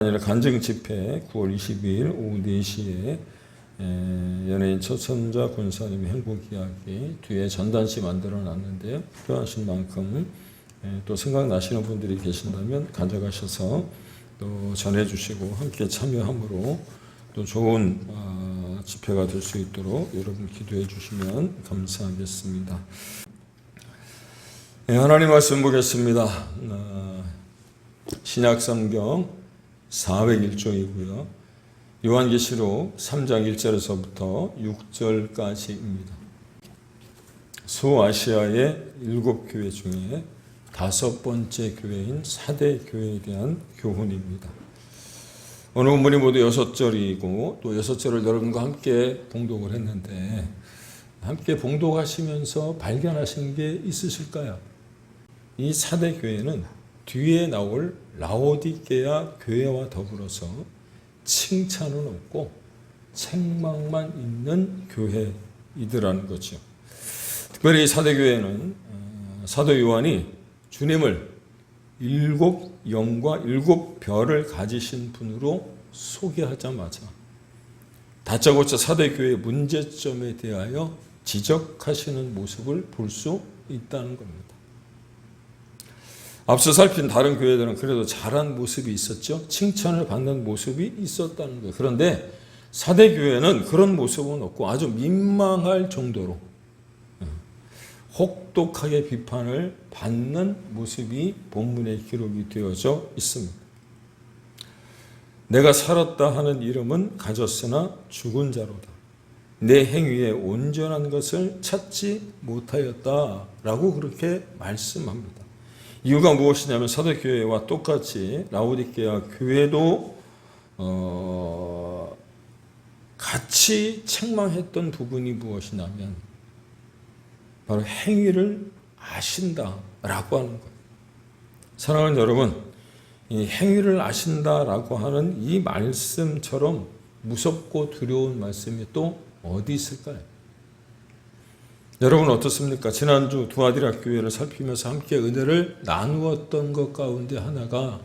간증 집회 9월 22일 오후 4시에 연예인 최선자 군사님 행복 이야기 뒤에 전단지 만들어 놨는데요. 필요하신 만큼 또 생각나시는 분들이 계신다면 가져가셔서 또 전해주시고 함께 참여함으로 또 좋은 집회가 될 수 있도록 여러분 기도해 주시면 감사하겠습니다. 하나님 말씀 보겠습니다. 신약성경 401쪽이고요. 요한계시록 3장 1절에서부터 6절까지입니다. 소아시아의 7교회 중에 5번째 교회인 사대 교회에 대한 교훈입니다. 오늘 본문이 모두 6절이고 또 6절을 여러분과 함께 봉독을 했는데 함께 봉독하시면서 발견하신 게 있으실까요? 이 사대 교회는 뒤에 나올 라오디게아 교회와 더불어서 칭찬은 없고 책망만 있는 교회이더라는 거죠. 특별히 사대 교회는 사도 요한이 주님을 7 영과 7 별을 가지신 분으로 소개하자마자 다짜고짜 사대 교회의 문제점에 대하여 지적하시는 모습을 볼 수 있다는 겁니다. 앞서 살핀 다른 교회들은 그래도 잘한 모습이 있었죠. 칭찬을 받는 모습이 있었다는 거예요. 그런데 사대 교회는 그런 모습은 없고 아주 민망할 정도로 혹독하게 비판을 받는 모습이 본문에 기록이 되어져 있습니다. 내가 살았다 하는 이름은 가졌으나 죽은 자로다. 내 행위에 온전한 것을 찾지 못하였다라고 그렇게 말씀합니다. 이유가 무엇이냐면 사도교회와 똑같이 라오디게아 교회도 같이 책망했던 부분이 무엇이냐면 바로 행위를 아신다라고 하는 거예요. 사랑하는 여러분, 이 행위를 아신다라고 하는 이 말씀처럼 무섭고 두려운 말씀이 또 어디 있을까요? 여러분 어떻습니까? 지난주 두아디라 교회를 살피면서 함께 은혜를 나누었던 것 가운데 하나가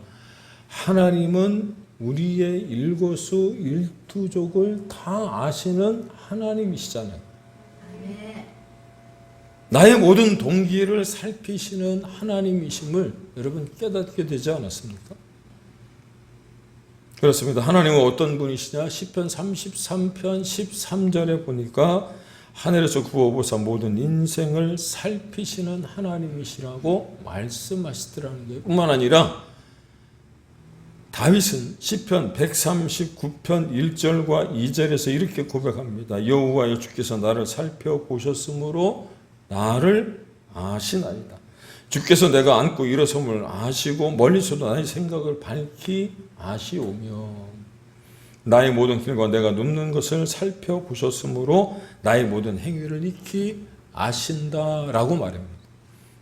하나님은 우리의 일거수 일투족을 다 아시는 하나님이시잖아요. 나의 모든 동기를 살피시는 하나님이심을 여러분 깨닫게 되지 않았습니까? 그렇습니다. 하나님은 어떤 분이시냐? 시편 33편 13절에 보니까 하늘에서 구워보사 모든 인생을 살피시는 하나님이시라고 말씀하시더라는 거예요. 뿐만 아니라 다윗은 시편 139편 1절과 2절에서 이렇게 고백합니다. 여호와여 주께서 나를 살펴보셨으므로 나를 아시나이다. 주께서 내가 앉고 일어섬을 아시고 멀리서도 나의 생각을 밝히 아시오며 나의 모든 길과 내가 눕는 것을 살펴보셨으므로 나의 모든 행위를 익히 아신다라고 말합니다.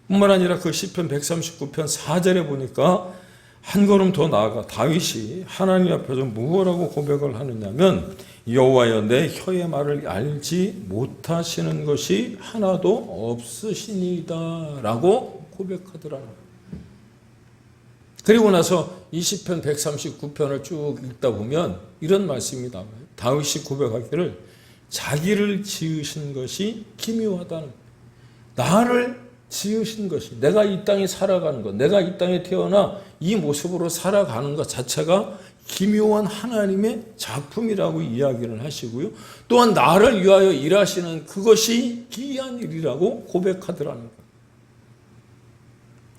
뿐만 아니라 그 시편 139편 4절에 보니까 한 걸음 더 나아가 다윗이 하나님 앞에서 무엇라고 고백을 하느냐면 여호와여 내 혀의 말을 알지 못하시는 것이 하나도 없으시니이다 라고 고백하더라는 거예요. 그리고 나서 이 시편 139편을 쭉 읽다 보면 이런 말씀이 나와요. 다윗이 고백하기를 자기를 지으신 것이 기묘하다는 거예요. 나를 지으신 것이, 내가 이 땅에 살아가는 것, 내가 이 땅에 태어나 이 모습으로 살아가는 것 자체가 기묘한 하나님의 작품이라고 이야기를 하시고요. 또한 나를 위하여 일하시는 그것이 기이한 일이라고 고백하더라는 거예요.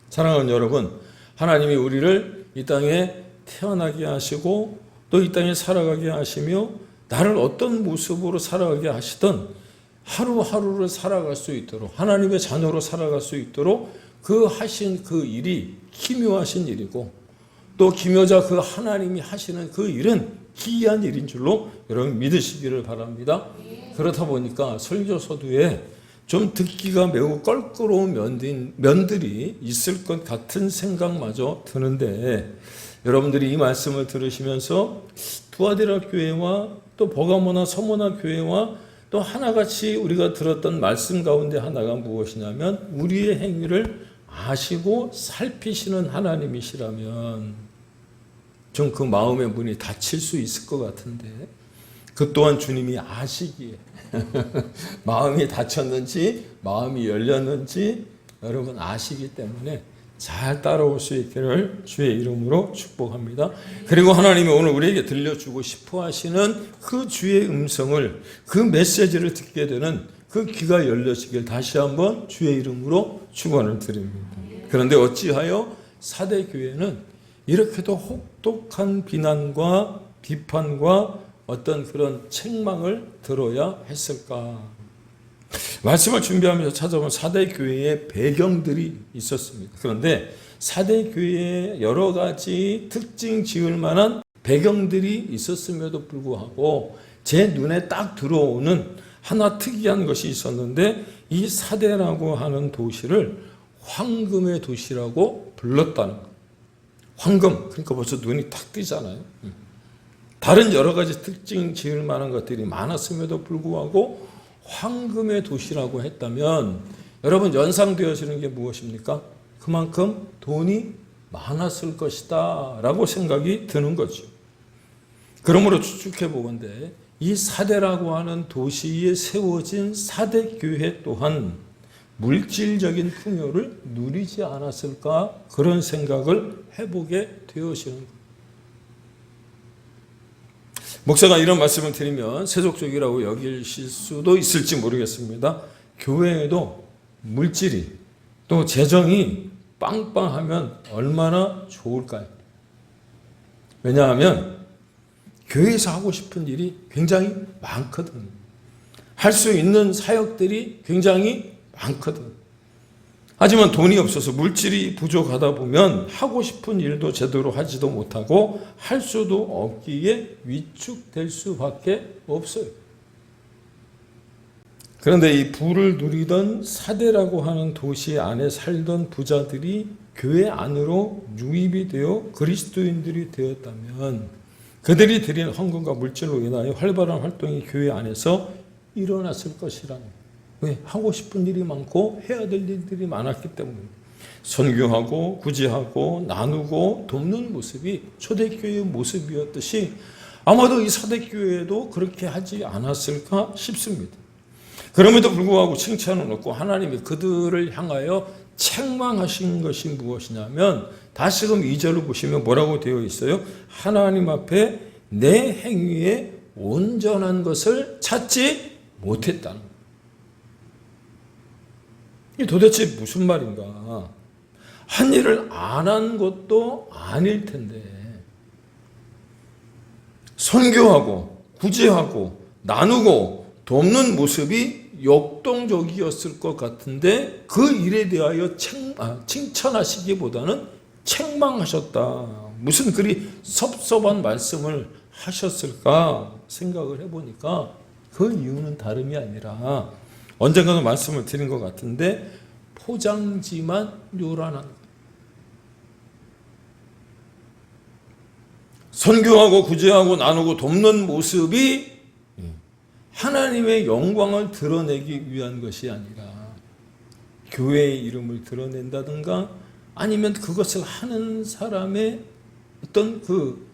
사랑하는 여러분, 하나님이 우리를 이 땅에 태어나게 하시고 또 이 땅에 살아가게 하시며 나를 어떤 모습으로 살아가게 하시든 하루하루를 살아갈 수 있도록 하나님의 자녀로 살아갈 수 있도록 그 하신 그 일이 기묘하신 일이고 또 기묘자 그 하나님이 하시는 그 일은 기이한 일인 줄로 여러분 믿으시기를 바랍니다. 그렇다 보니까 설교 서두에 좀 듣기가 매우 껄끄러운 면들이 있을 것 같은 생각마저 드는데 여러분들이 이 말씀을 들으시면서 두아디라 교회와 또 버가모나 서모나 교회와 또 하나같이 우리가 들었던 말씀 가운데 하나가 무엇이냐면 우리의 행위를 아시고 살피시는 하나님이시라면 좀 그 마음의 문이 닫힐 수 있을 것 같은데 그 또한 주님이 아시기에 마음이 닫혔는지 마음이 열렸는지 여러분 아시기 때문에 잘 따라올 수 있기를 주의 이름으로 축복합니다. 그리고 하나님이 오늘 우리에게 들려주고 싶어 하시는 그 주의 음성을, 그 메시지를 듣게 되는 그 귀가 열려지길 다시 한번 주의 이름으로 축원을 드립니다. 그런데 어찌하여 사대교회는 이렇게도 혹독한 비난과 비판과 어떤 그런 책망을 들어야 했을까? 말씀을 준비하면서 찾아본 사대교회의 배경들이 있었습니다. 그런데 사대교회에 여러 가지 특징 지을 만한 배경들이 있었음에도 불구하고 제 눈에 딱 들어오는 하나 특이한 것이 있었는데 이 사대라고 하는 도시를 황금의 도시라고 불렀다는 거예요. 황금, 그러니까 벌써 눈이 탁 뜨잖아요. 다른 여러 가지 특징 지을 만한 것들이 많았음에도 불구하고 황금의 도시라고 했다면 여러분 연상되어지는 게 무엇입니까? 그만큼 돈이 많았을 것이다 라고 생각이 드는 거죠. 그러므로 추측해 보건대 이 사대라고 하는 도시에 세워진 사대교회 또한 물질적인 풍요를 누리지 않았을까 그런 생각을 해보게 되어지는 거예요. 목사가 이런 말씀을 드리면 세속적이라고 여기실 수도 있을지 모르겠습니다. 교회에도 물질이 또 재정이 빵빵하면 얼마나 좋을까요? 왜냐하면 교회에서 하고 싶은 일이 굉장히 많거든. 할 수 있는 사역들이 굉장히 많거든. 하지만 돈이 없어서 물질이 부족하다 보면 하고 싶은 일도 제대로 하지도 못하고 할 수도 없기에 위축될 수밖에 없어요. 그런데 이 부를 누리던 사대라고 하는 도시 안에 살던 부자들이 교회 안으로 유입이 되어 그리스도인들이 되었다면 그들이 드린 헌금과 물질로 인하여 활발한 활동이 교회 안에서 일어났을 것이라는 거예요. 왜? 하고 싶은 일이 많고 해야 될 일들이 많았기 때문에 선교하고 구제하고 나누고 돕는 모습이 초대교회의 모습이었듯이 아마도 이 사대교회도 그렇게 하지 않았을까 싶습니다. 그럼에도 불구하고 칭찬은 없고 하나님이 그들을 향하여 책망하신 것이 무엇이냐면 다시금 2절을 보시면 뭐라고 되어 있어요? 하나님 앞에 내 행위에 온전한 것을 찾지 못했다는 거예요. 이게 도대체 무슨 말인가? 한 일을 안 한 것도 아닐 텐데 선교하고 구제하고 나누고 돕는 모습이 역동적이었을 것 같은데 그 일에 대하여 칭찬하시기보다는 책망하셨다. 무슨 그리 섭섭한 말씀을 하셨을까 생각을 해보니까 그 이유는 다름이 아니라 언젠가도 말씀을 드린 것 같은데 포장지만 요란한 거예요. 선교하고 구제하고 나누고 돕는 모습이 하나님의 영광을 드러내기 위한 것이 아니라 교회의 이름을 드러낸다든가 아니면 그것을 하는 사람의 어떤 그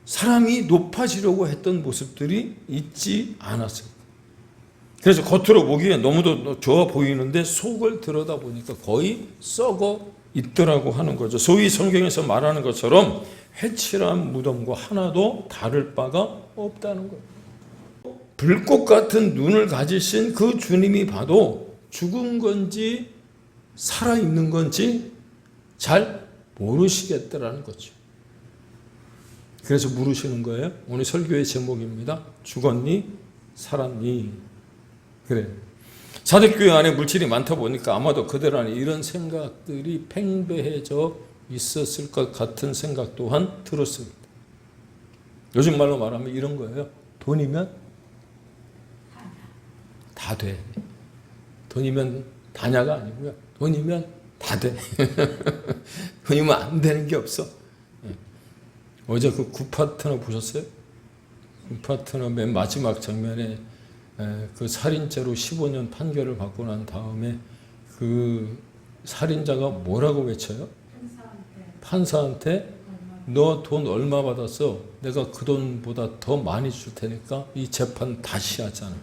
사람이 높아지려고 했던 모습들이 있지 않았을까. 그래서 겉으로 보기에 너무도 좋아 보이는데 속을 들여다보니까 거의 썩어 있더라고 하는 거죠. 소위 성경에서 말하는 것처럼 회칠한 무덤과 하나도 다를 바가 없다는 거예요. 불꽃 같은 눈을 가지신 그 주님이 봐도 죽은 건지 살아있는 건지 잘 모르시겠다라는 거죠. 그래서 물으시는 거예요. 오늘 설교의 제목입니다. 죽었니? 살았니? 그래. 사대교회 안에 물질이 많다 보니까 아마도 그들 안에 이런 생각들이 팽배해져 있었을 것 같은 생각 또한 들었습니다. 요즘 말로 말하면 이런 거예요. 돈이면 다 돼. 돈이면 다냐가 아니고요. 돈이면 다 돼. 돈이면 안 되는 게 없어. 어제 그 굿파트너 보셨어요? 굿파트너 맨 마지막 장면에 그 살인죄로 15년 판결을 받고 난 다음에 그 살인자가 뭐라고 외쳐요? 판사한테 너 돈 얼마 받았어? 내가 그 돈보다 더 많이 줄 테니까 이 재판 다시 하잖아.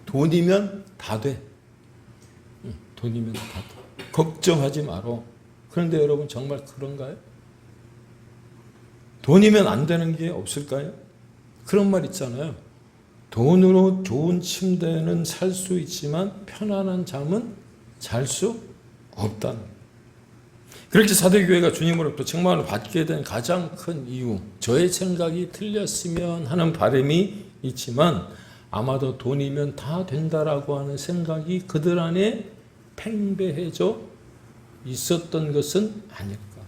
돈이면 다 돼. 돈이면 다 돼. 걱정하지 마라. 그런데 여러분 정말 그런가요? 돈이면 안 되는 게 없을까요? 그런 말 있잖아요. 돈으로 좋은 침대는 살 수 있지만 편안한 잠은 잘 수 없다는 거예요. 그렇게 사대교회가 주님으로부터 책망을 받게 된 가장 큰 이유, 저의 생각이 틀렸으면 하는 바람이 있지만 아마도 돈이면 다 된다라고 하는 생각이 그들 안에 팽배해져 있었던 것은 아닐까.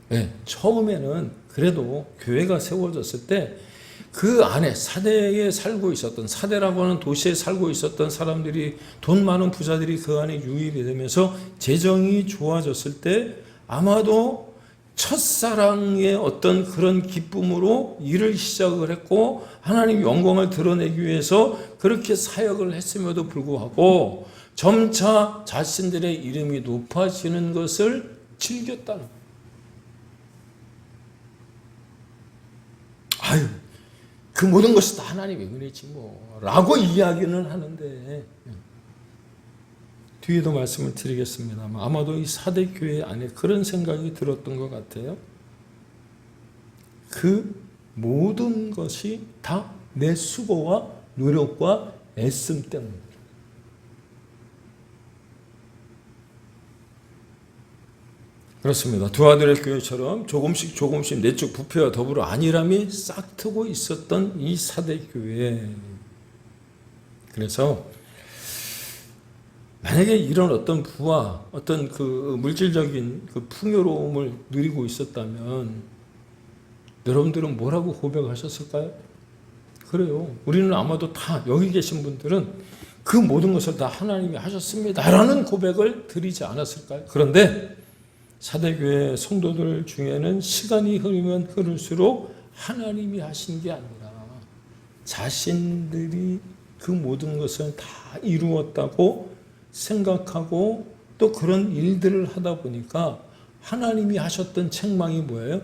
네, 처음에는 그래도 교회가 세워졌을 때 그 안에 사대에 살고 있었던, 사대라고 하는 도시에 살고 있었던 사람들이, 돈 많은 부자들이 그 안에 유입이 되면서 재정이 좋아졌을 때 아마도 첫사랑의 어떤 그런 기쁨으로 일을 시작을 했고 하나님 영광을 드러내기 위해서 그렇게 사역을 했음에도 불구하고 점차 자신들의 이름이 높아지는 것을 즐겼다는 거예요. 아유, 그 모든 것이 다 하나님의 은혜지 뭐 라고 이야기는 하는데, 뒤에도 말씀을 드리겠습니다만 아마도 이 사대교회 안에 그런 생각이 들었던 것 같아요. 그 모든 것이 다 내 수고와 노력과 애씀 때문입니다. 그렇습니다. 두 아들의 교회처럼 조금씩 내적 부패와 더불어 안일함이 싹트고 있었던 이 사대교회. 그래서 만약에 이런 어떤 부와 어떤 그 물질적인 그 풍요로움을 누리고 있었다면 여러분들은 뭐라고 고백하셨을까요? 그래요. 우리는 아마도 다 여기 계신 분들은 그 모든 것을 다 하나님이 하셨습니다 라는 고백을 드리지 않았을까요? 그런데 사대교회 성도들 중에는 시간이 흐르면 흐를수록 하나님이 하신 게 아니라 자신들이 그 모든 것을 다 이루었다고 생각하고 또 그런 일들을 하다 보니까 하나님이 하셨던 책망이 뭐예요?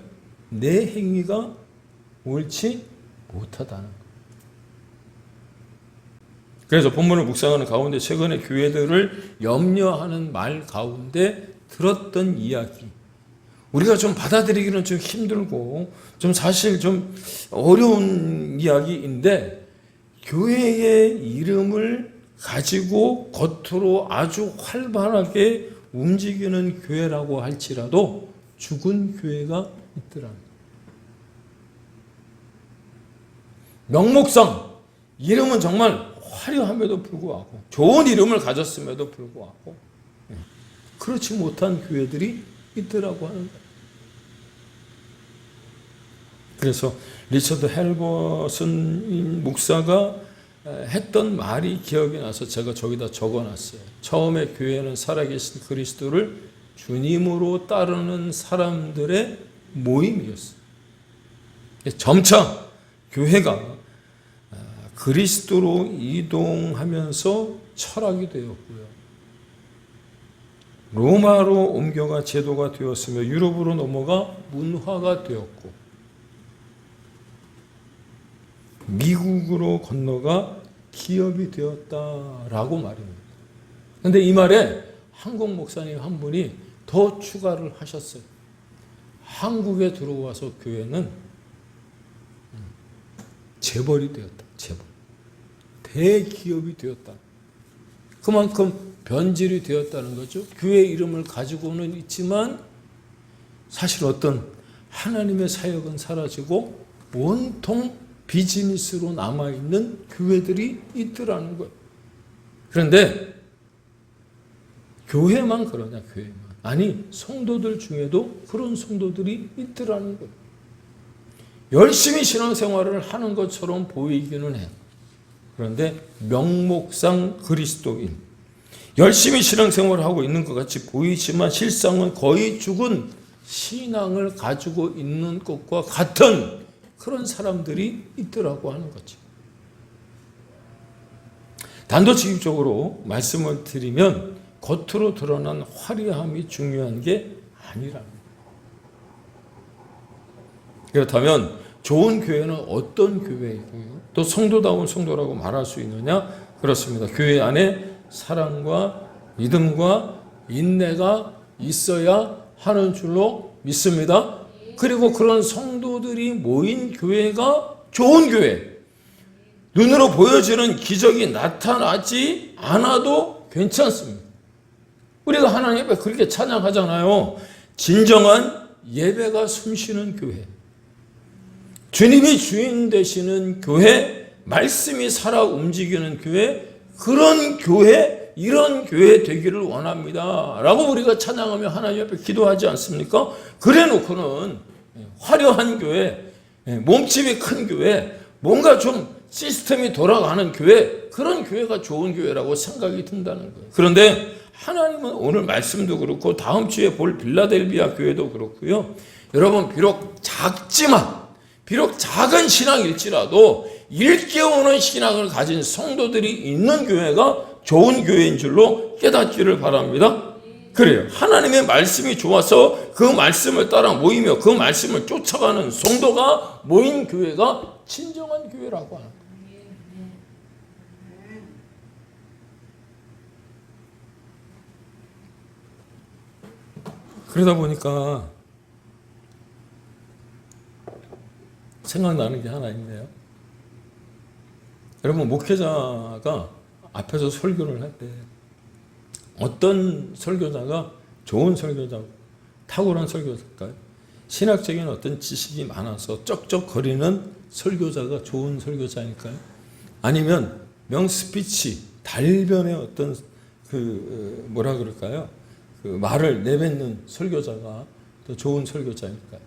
내 행위가 옳지 못하다는 거예요. 그래서 본문을 묵상하는 가운데 최근에 교회들을 염려하는 말 가운데 들었던 이야기, 우리가 좀 받아들이기는 좀 힘들고 좀 사실 좀 어려운 이야기인데, 교회의 이름을 가지고 겉으로 아주 활발하게 움직이는 교회라고 할지라도 죽은 교회가 있더라고요. 명목상 이름은 정말 화려함에도 불구하고 좋은 이름을 가졌음에도 불구하고 그렇지 못한 교회들이 있더라고 하는 거예요. 그래서 리처드 헬버슨 목사가 했던 말이 기억이 나서 제가 저기다 적어놨어요. 처음에 교회는 살아계신 그리스도를 주님으로 따르는 사람들의 모임이었어요. 점차 교회가 그리스도로 이동하면서 철학이 되었고요. 로마로 옮겨가 제도가 되었으며 유럽으로 넘어가 문화가 되었고 미국으로 건너가 기업이 되었다라고 말입니다. 그런데 이 말에 한국 목사님 한 분이 더 추가를 하셨어요. 한국에 들어와서 교회는 재벌이 되었다. 재벌. 대기업이 되었다. 그만큼 변질이 되었다는 거죠. 교회 이름을 가지고는 있지만 사실 어떤 하나님의 사역은 사라지고 온통 비즈니스로 남아있는 교회들이 있더라는 거예요. 그런데 교회만 그러냐, 교회만. 아니, 성도들 중에도 그런 성도들이 있더라는 거예요. 열심히 신앙생활을 하는 것처럼 보이기는 해요. 그런데 명목상 그리스도인, 열심히 신앙생활을 하고 있는 것 같이 보이지만 실상은 거의 죽은 신앙을 가지고 있는 것과 같은 그런 사람들이 있더라고 하는 거죠. 단도직입적으로 말씀을 드리면 겉으로 드러난 화려함이 중요한 게 아니라는 거예요. 그렇다면 좋은 교회는 어떤 교회이고요? 또 성도다운 성도라고 말할 수 있느냐? 그렇습니다. 교회 안에 사랑과 믿음과 인내가 있어야 하는 줄로 믿습니다. 그리고 그런 성도들이 모인 교회가 좋은 교회. 눈으로 보여지는 기적이 나타나지 않아도 괜찮습니다. 우리가 하나님 앞에 그렇게 찬양하잖아요. 진정한 예배가 숨쉬는 교회. 주님이 주인 되시는 교회, 말씀이 살아 움직이는 교회, 그런 교회, 이런 교회 되기를 원합니다. 라고 우리가 찬양하며 하나님 앞에 기도하지 않습니까? 그래 놓고는 화려한 교회, 몸집이 큰 교회, 뭔가 좀 시스템이 돌아가는 교회, 그런 교회가 좋은 교회라고 생각이 든다는 거예요. 그런데 하나님은 오늘 말씀도 그렇고 다음 주에 볼 빌라델비아 교회도 그렇고요. 여러분 비록 작지만 비록 작은 신앙일지라도 일깨우는 신앙을 가진 성도들이 있는 교회가 좋은 교회인 줄로 깨닫기를 바랍니다. 그래요. 하나님의 말씀이 좋아서 그 말씀을 따라 모이며 그 말씀을 쫓아가는 성도가 모인 교회가 진정한 교회라고 하는 거예요. 그러다 보니까 생각나는 게 하나 있네요. 여러분 목회자가 앞에서 설교를 할 때 어떤 설교자가 좋은 설교자고 탁월한 설교자일까요? 신학적인 어떤 지식이 많아서 쩍쩍거리는 설교자가 좋은 설교자일까요? 아니면 명스피치, 달변의 어떤 뭐라 그럴까요? 그 말을 내뱉는 설교자가 더 좋은 설교자일까요?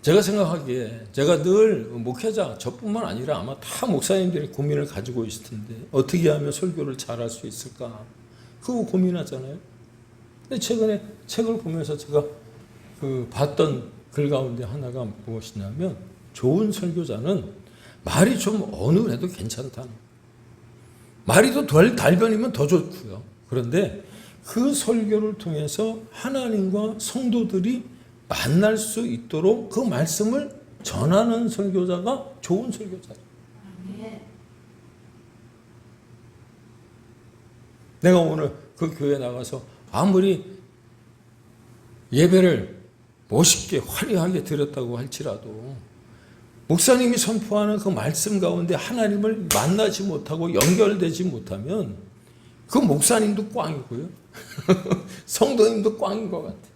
제가 생각하기에 제가 늘 목회자 저뿐만 아니라 아마 다 목사님들이 고민을 가지고 있을 텐데 어떻게 하면 설교를 잘할 수 있을까? 그거 고민하잖아요. 근데 최근에 책을 보면서 제가 봤던 글 가운데 하나가 무엇이냐면 좋은 설교자는 말이 좀 어눌해도 괜찮다는 거예요. 말이 더 달변이면 더 좋고요. 그런데 그 설교를 통해서 하나님과 성도들이 만날 수 있도록 그 말씀을 전하는 설교자가 좋은 설교자예요. 내가 오늘 그 교회에 나가서 아무리 예배를 멋있게 화려하게 드렸다고 할지라도 목사님이 선포하는 그 말씀 가운데 하나님을 만나지 못하고 연결되지 못하면 그 목사님도 꽝이고요. 성도님도 꽝인 것 같아요.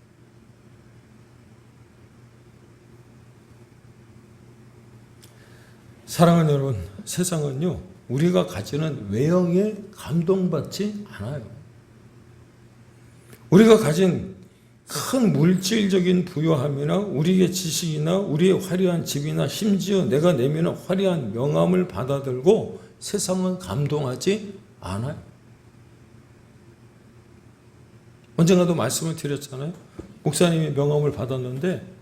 사랑하는 여러분, 세상은요, 우리가 가지는 외형에 감동받지 않아요. 우리가 가진 큰 물질적인 부유함이나 우리의 지식이나 우리의 화려한 집이나 심지어 내가 내미는 화려한 명함을 받아들고 세상은 감동하지 않아요. 언젠가도 말씀을 드렸잖아요. 목사님이 명함을 받았는데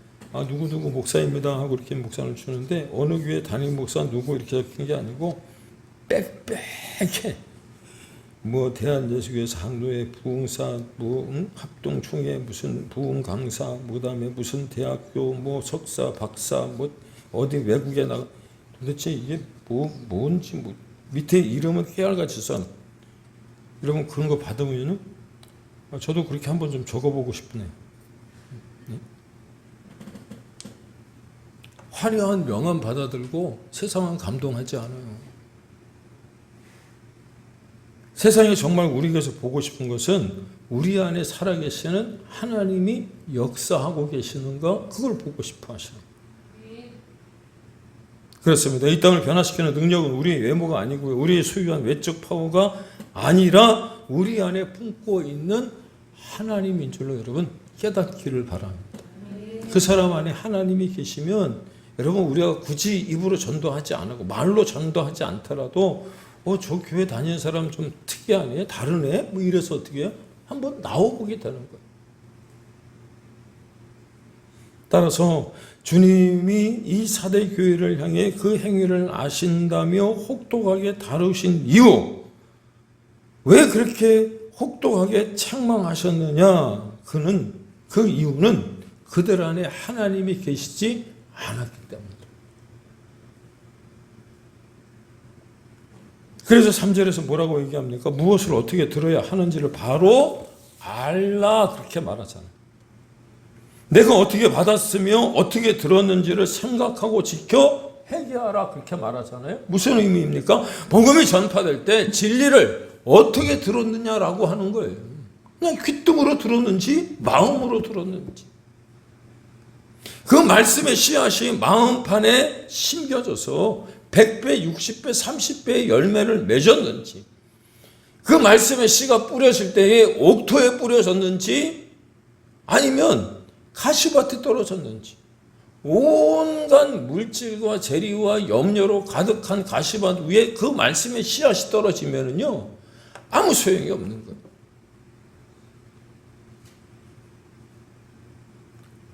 누구누구 목사입니다 하고 이렇게 목사를 주는데 어느 교회 담임 목사 누구 이렇게 적힌 게 아니고 빽빽해. 뭐 대한예수교회에서 항로회 부흥사 합동총회 무슨 부흥 강사 그다음에 무슨 대학교 뭐 석사 박사 뭐 어디 외국에 나가 도대체 이게 뭔지 밑에 이름은 깨알같이 써. 여러분 그런 거 받으면은 저도 그렇게 한번 좀 적어보고 싶네요. 화려한 명함 받아들고 세상은 감동하지 않아요. 세상에 정말 우리에게서 보고 싶은 것은 우리 안에 살아계시는 하나님이 역사하고 계시는가 그걸 보고 싶어 하시는 거예요. 그렇습니다. 이 땅을 변화시키는 능력은 우리의 외모가 아니고요. 우리의 소유한 외적 파워가 아니라 우리 안에 품고 있는 하나님인 줄로 여러분 깨닫기를 바랍니다. 그 사람 안에 하나님이 계시면 여러분 우리가 굳이 입으로 전도하지 않고 말로 전도하지 않더라도 저 교회 다니는 사람 좀 특이하네 다르네 뭐 이래서 어떻게 해요? 한번 나와보게 되는 거예요. 따라서 주님이 이 사대 교회를 향해 그 행위를 아신다며 혹독하게 다루신 이유 왜 그렇게 혹독하게 책망하셨느냐 그 이유는 그들 안에 하나님이 계시지 않았기 때문에. 그래서 3절에서 뭐라고 얘기합니까? 무엇을 어떻게 들어야 하는지를 바로 알라 그렇게 말하잖아요. 내가 어떻게 받았으며 어떻게 들었는지를 생각하고 지켜 회개하라 그렇게 말하잖아요. 무슨 의미입니까? 복음이 전파될 때 진리를 어떻게 들었느냐라고 하는 거예요. 그냥 귓등으로 들었는지 마음으로 들었는지, 그 말씀의 씨앗이 마음판에 심겨져서 100배, 60배, 30배의 열매를 맺었는지, 그 말씀의 씨가 뿌려질 때에 옥토에 뿌려졌는지 아니면 가시밭에 떨어졌는지, 온갖 물질과 재리와 염려로 가득한 가시밭 위에 그 말씀의 씨앗이 떨어지면은요 아무 소용이 없는 거예요.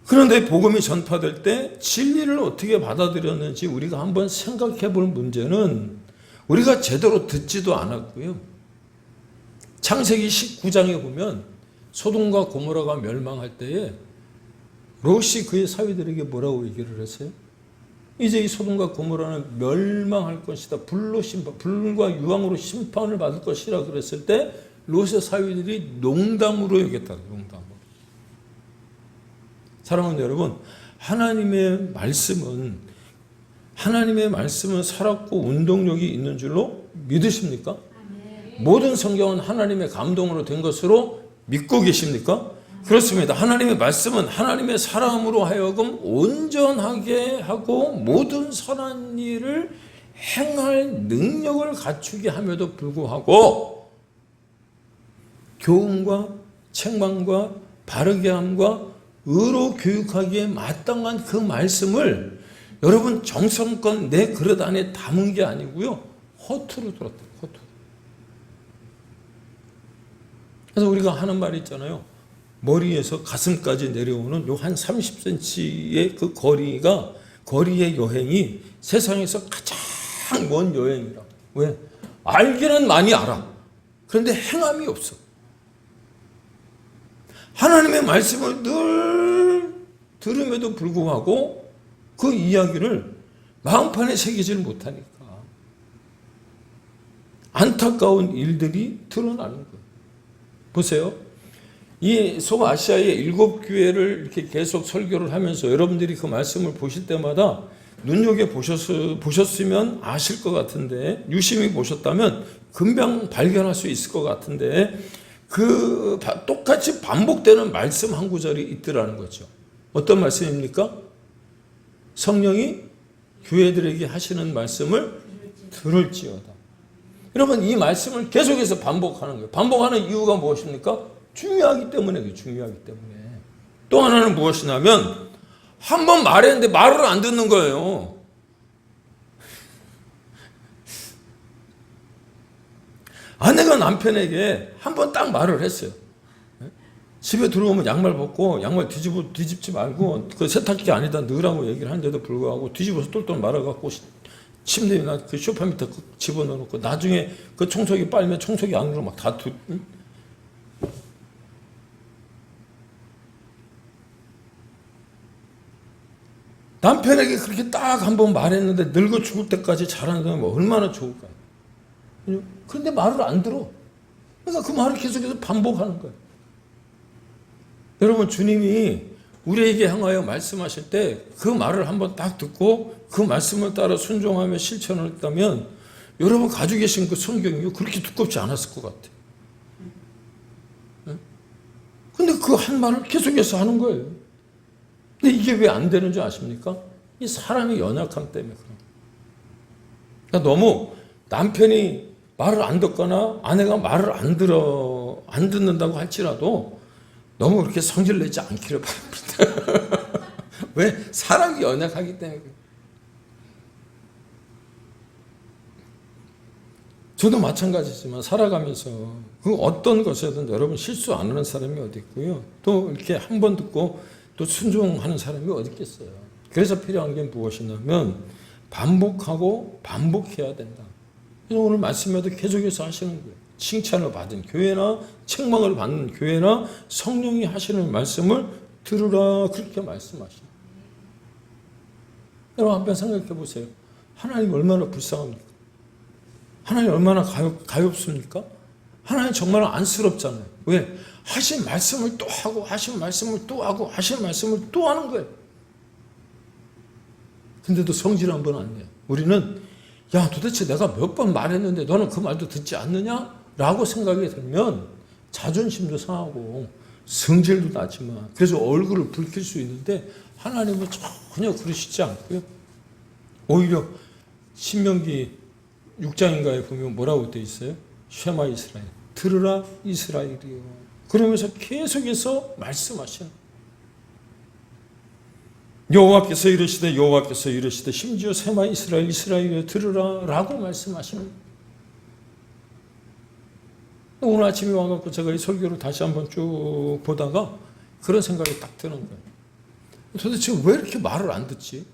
그런데 복음이 전파될 때 진리를 어떻게 받아들였는지 우리가 한번 생각해 볼 문제는, 우리가 제대로 듣지도 않았고요. 창세기 19장에 보면 소돔과 고모라가 멸망할 때에 롯이 그의 사위들에게 뭐라고 얘기를 했어요? 이제 이 소돔과 고모라는 멸망할 것이다. 불과 유황으로 심판을 받을 것이라 그랬을 때 롯의 사위들이 농담으로 여겼다. 농담으로. 사랑하는 여러분, 하나님의 말씀은 살았고 운동력이 있는 줄로 믿으십니까? 모든 성경은 하나님의 감동으로 된 것으로 믿고 계십니까? 그렇습니다. 하나님의 말씀은 하나님의 사람으로 하여금 온전하게 하고 모든 선한 일을 행할 능력을 갖추게 함에도 불구하고 교훈과 책망과 바르게 함과 의로 교육하기에 마땅한 그 말씀을 여러분 정성껏 내 그릇 안에 담은 게 아니고요, 허투루 들었다. 허투루. 그래서 우리가 하는 말이 있잖아요. 머리에서 가슴까지 내려오는 요 한 30cm의 그 거리의 여행이 세상에서 가장 먼 여행이라고. 왜? 알기는 많이 알아. 그런데 행함이 없어. 하나님의 말씀을 늘 들음에도 불구하고 그 이야기를 마음판에 새기질 못하니까 안타까운 일들이 드러나는 거예요. 보세요. 이 소아시아의 7교회를 이렇게 계속 설교를 하면서 여러분들이 그 말씀을 보실 때마다 눈여겨보셨으면 아실 것 같은데, 유심히 보셨다면 금방 발견할 수 있을 것 같은데, 그 똑같이 반복되는 말씀 한 구절이 있더라는 거죠. 어떤 말씀입니까? 성령이 교회들에게 하시는 말씀을 들을지어다. 여러분, 이 말씀을 계속해서 반복하는 거예요. 반복하는 이유가 무엇입니까? 중요하기 때문에. 중요하기 때문에. 또 하나는 무엇이냐면 한 번 말했는데 말을 안 듣는 거예요. 아내가 남편에게 한 번 딱 말을 했어요. 집에 들어오면 양말 벗고 양말 뒤집지 말고 그 세탁기 안에다 넣으라고 얘기를 하는데도 불구하고 뒤집어서 똘똘 말아갖고 침대에나 그 소파 밑에 집어넣어놓고 나중에 그 청소기 빨면 청소기 안으로 막 다 남편에게 그렇게 딱 한 번 말했는데 늙어 죽을 때까지 잘하는 사람이 얼마나 좋을까요? 그런데 말을 안 들어. 그러니까 그 말을 계속해서 반복하는 거예요. 여러분, 주님이 우리에게 향하여 말씀하실 때 그 말을 한번 딱 듣고 그 말씀을 따라 순종하며 실천을 했다면 여러분 가지고 계신 그 성경이 그렇게 두껍지 않았을 것 같아요. 근데 그 한 말을 계속해서 하는 거예요. 근데 이게 왜 안 되는 줄 아십니까? 이 사람의 연약함 때문에 그런 거예요. 그러니까 너무 남편이 말을 안 듣거나 아내가 말을 안 듣는다고 할지라도 너무 그렇게 성질 내지 않기를 바랍니다. 왜? 사람이 연약하기 때문에. 저도 마찬가지지만 살아가면서 그 어떤 것이든 여러분 실수 안 하는 사람이 어디 있고요. 또 이렇게 한 번 듣고 또 순종하는 사람이 어디 있겠어요. 그래서 필요한 게 무엇이냐면 반복하고 반복해야 된다. 그래서 오늘 말씀에도 계속해서 하시는 거예요. 칭찬을 받은 교회나 책망을 받는 교회나 성령이 하시는 말씀을 들으라 그렇게 말씀하시는 거예요. 여러분 한번 생각해 보세요. 하나님 얼마나 불쌍합니까? 하나님 얼마나 가엾습니까? 하나님 정말 안쓰럽잖아요. 왜? 하신 말씀을 또 하고 하신 말씀을 또 하고 하신 말씀을 또 하는 거예요. 근데도 성질 한 번 안 내요. 우리는 야 도대체 내가 몇 번 말했는데 너는 그 말도 듣지 않느냐? 라고 생각이 들면 자존심도 상하고 성질도 나지만 그래서 얼굴을 붉힐 수 있는데 하나님은 전혀 그러시지 않고요. 오히려 신명기 6장인가에 보면 뭐라고 되어 있어요? 쉐마 이스라엘, 들으라 이스라엘이요. 그러면서 계속해서 말씀하시는 여호와께서 이르시되 심지어 쉐마 이스라엘이요 들으라 라고 말씀하시는 오늘 아침에 와갖고 제가 이 설교를 다시 한번 쭉 보다가 그런 생각이 딱 드는 거예요. 도대체 왜 이렇게 말을 안 듣지?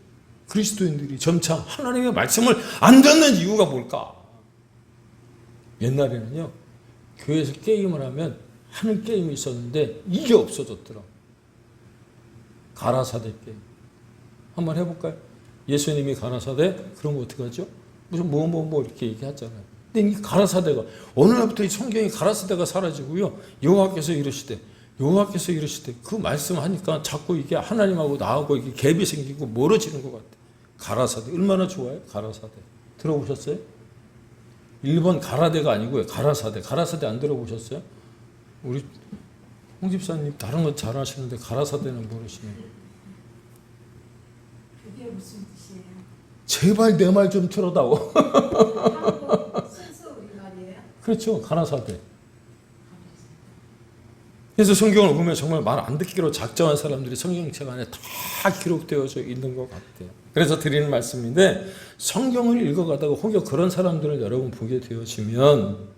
그리스도인들이 점차 하나님의 말씀을 안 듣는 이유가 뭘까? 옛날에는요, 교회에서 게임을 하면 하는 게임이 있었는데 이게 없어졌더라. 가라사대 게임. 한번 해볼까요? 예수님이 가라사대? 그럼 어떻게 하죠? 무슨 뭐 이렇게 얘기하잖아요. 근데 이 가라사대가 어느 날부터 이 성경이 가라사대가 사라지고요. 여호와께서 이르시되 그 말씀하니까 자꾸 이게 하나님하고 나하고 이게 갭이 생기고 멀어지는 것 같아. 가라사대 얼마나 좋아요? 가라사대 들어보셨어요? 1번 가라대가 아니고요. 가라사대 안 들어보셨어요? 우리 홍 집사님 다른 건 잘 아시는데 가라사대는 모르시네요. 그게 무슨 뜻이에요? 제발 내 말 좀 들어다오. 한국 순수 우리말이에요? 그렇죠. 가라사대. 그래서 성경을 보면 정말 말 안 듣기로 작정한 사람들이 성경책 안에 다 기록되어져 있는 것 같아요. 그래서 드리는 말씀인데 성경을 읽어가다가 혹여 그런 사람들을 여러분 보게 되어지면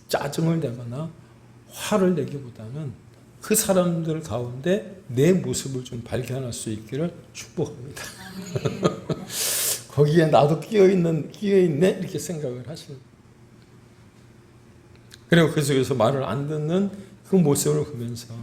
짜증을 내거나 화를 내기보다는 그 사람들 가운데 내 모습을 좀 발견할 수 있기를 축복합니다. 거기에 나도 끼어있네 이렇게 생각을 하시는 그리고 그 속에서 말을 안 듣는 그 모습을 보면서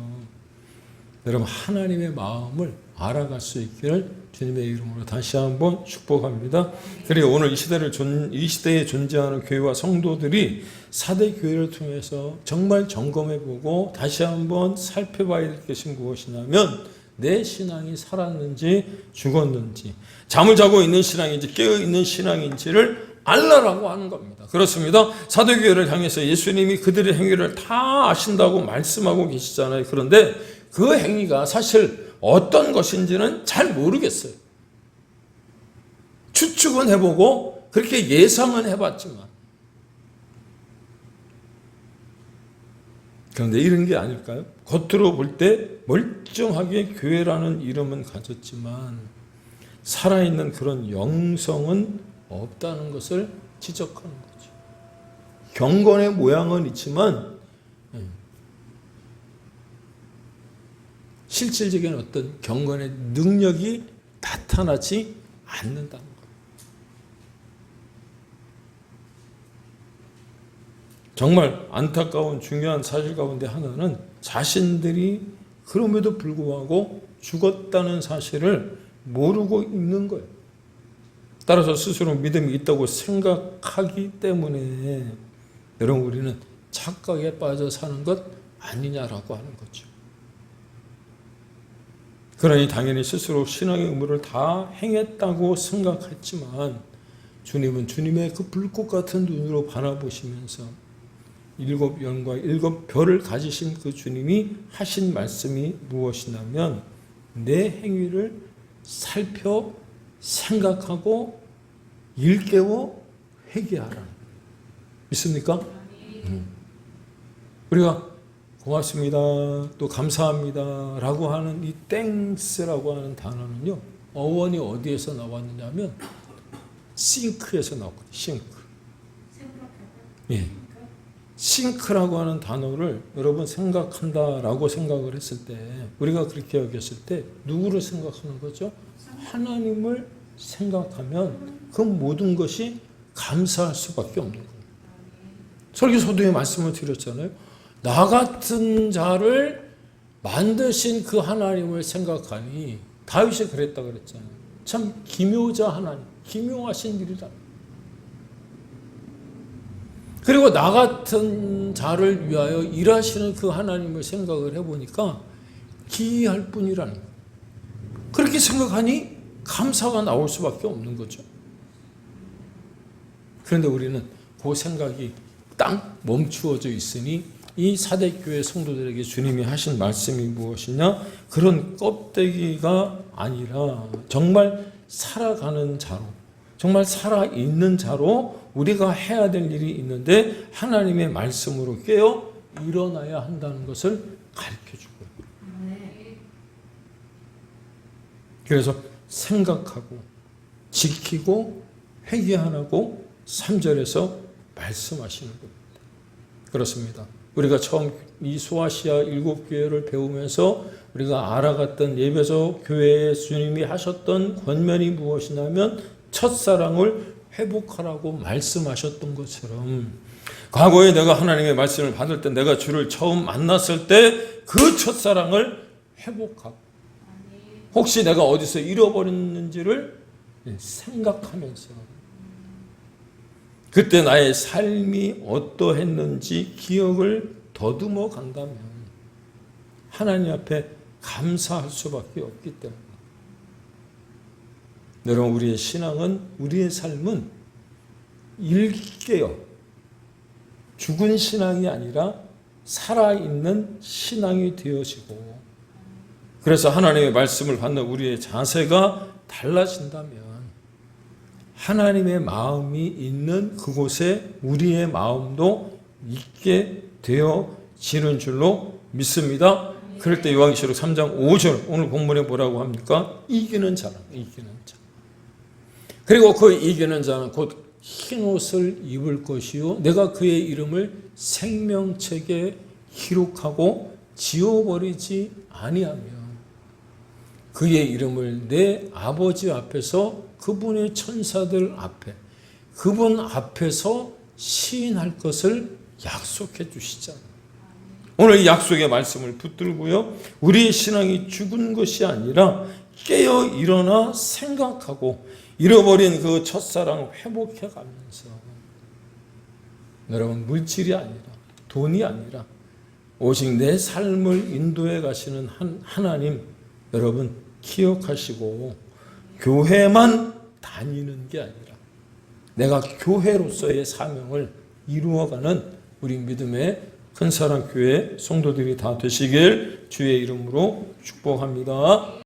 여러분 하나님의 마음을 알아갈 수 있기를 주님의 이름으로 다시 한번 축복합니다. 그리고 오늘 이 시대에 존재하는 교회와 성도들이 4대 교회를 통해서 정말 점검해보고 다시 한번 살펴봐야 될 것이 무엇이냐면 내 신앙이 살았는지 죽었는지 잠을 자고 있는 신앙인지 깨어있는 신앙인지를 알라라고 하는 겁니다. 그렇습니다. 사도교회를 향해서 예수님이 그들의 행위를 다 아신다고 말씀하고 계시잖아요. 그런데 그 행위가 사실 어떤 것인지는 잘 모르겠어요. 추측은 해보고 그렇게 예상은 해봤지만 그런데 이런 게 아닐까요? 겉으로 볼 때 멀쩡하게 교회라는 이름은 가졌지만 살아있는 그런 영성은 없다는 것을 지적하는 거죠. 경건의 모양은 있지만 실질적인 어떤 경건의 능력이 나타나지 않는다는 거예요. 정말 안타까운 중요한 사실 가운데 하나는 자신들이 그럼에도 불구하고 죽었다는 사실을 모르고 있는 거예요. 따라서 스스로 믿음이 있다고 생각하기 때문에 여러분 우리는 착각에 빠져 사는 것 아니냐라고 하는 거죠. 그러니 당연히 스스로 신앙의 의무를 다 행했다고 생각했지만 주님은 주님의 그 불꽃 같은 눈으로 바라보시면서 7연과 7별을 가지신 그 주님이 하신 말씀이 무엇이냐면 내 행위를 살펴 생각하고 일깨워 회개하라. 믿습니까? 우리가 고맙습니다. 또 감사합니다. 라고 하는 이 땡스라고 하는 단어는요. 어원이 어디에서 나왔느냐면 싱크에서 나왔거든요. 싱크. 예. 싱크라고 하는 단어를 여러분 생각한다라고 생각을 했을 때 우리가 그렇게 여겼을 때 누구를 생각하는 거죠? 하나님을 생각하면 그 모든 것이 감사할 수밖에 없는 거예요. 설교서도에 말씀을 드렸잖아요. 나 같은 자를 만드신 그 하나님을 생각하니 다윗이 그랬다 그랬잖아요. 참 기묘자 하나님, 기묘하신 일이다. 그리고 나 같은 자를 위하여 일하시는 그 하나님을 생각을 해보니까 기이할 뿐이라는 거예요. 그렇게 생각하니 감사가 나올 수밖에 없는 거죠. 그런데 우리는 그 생각이 딱 멈추어져 있으니 이 사대교회 성도들에게 주님이 하신 말씀이 무엇이냐? 그런 껍데기가 아니라 정말 살아가는 자로, 정말 살아있는 자로 우리가 해야 될 일이 있는데 하나님의 말씀으로 깨어 일어나야 한다는 것을 가르쳐주고요. 그래서 생각하고 지키고 회개하라고 3절에서 말씀하시는 겁니다. 그렇습니다. 우리가 처음 이 소아시아 7교회를 배우면서 우리가 알아갔던 예배소 교회에 주님이 하셨던 권면이 무엇이냐면 첫사랑을 회복하라고 말씀하셨던 것처럼 과거에 내가 하나님의 말씀을 받을 때 내가 주를 처음 만났을 때 그 첫사랑을 회복하고 혹시 내가 어디서 잃어버렸는지를 생각하면서 그때 나의 삶이 어떠했는지 기억을 더듬어 간다면 하나님 앞에 감사할 수밖에 없기 때문입니다. 여러분, 우리의 신앙은, 우리의 삶은 일깨어 죽은 신앙이 아니라 살아있는 신앙이 되어지고 그래서 하나님의 말씀을 받는 우리의 자세가 달라진다면 하나님의 마음이 있는 그곳에 우리의 마음도 있게 되어지는 줄로 믿습니다. 그럴 때 요한계시록 3장 5절 오늘 본문에 뭐라고 합니까? 이기는 자라, 이기는 자. 그리고 그 이기는 자는 곧 흰옷을 입을 것이요 내가 그의 이름을 생명책에 기록하고 지워버리지 아니하며 그의 이름을 내 아버지 앞에서 그분의 천사들 앞에 그분 앞에서 시인할 것을 약속해 주시잖아요. 오늘 이 약속의 말씀을 붙들고요. 우리의 신앙이 죽은 것이 아니라 깨어 일어나 생각하고 잃어버린 그 첫사랑을 회복해 가면서 여러분 물질이 아니라 돈이 아니라 오직 내 삶을 인도해 가시는 하나님 여러분 기억하시고 교회만 다니는 게 아니라 내가 교회로서의 사명을 이루어가는 우리 믿음의 큰사랑교회 성도들이 다 되시길 주의 이름으로 축복합니다.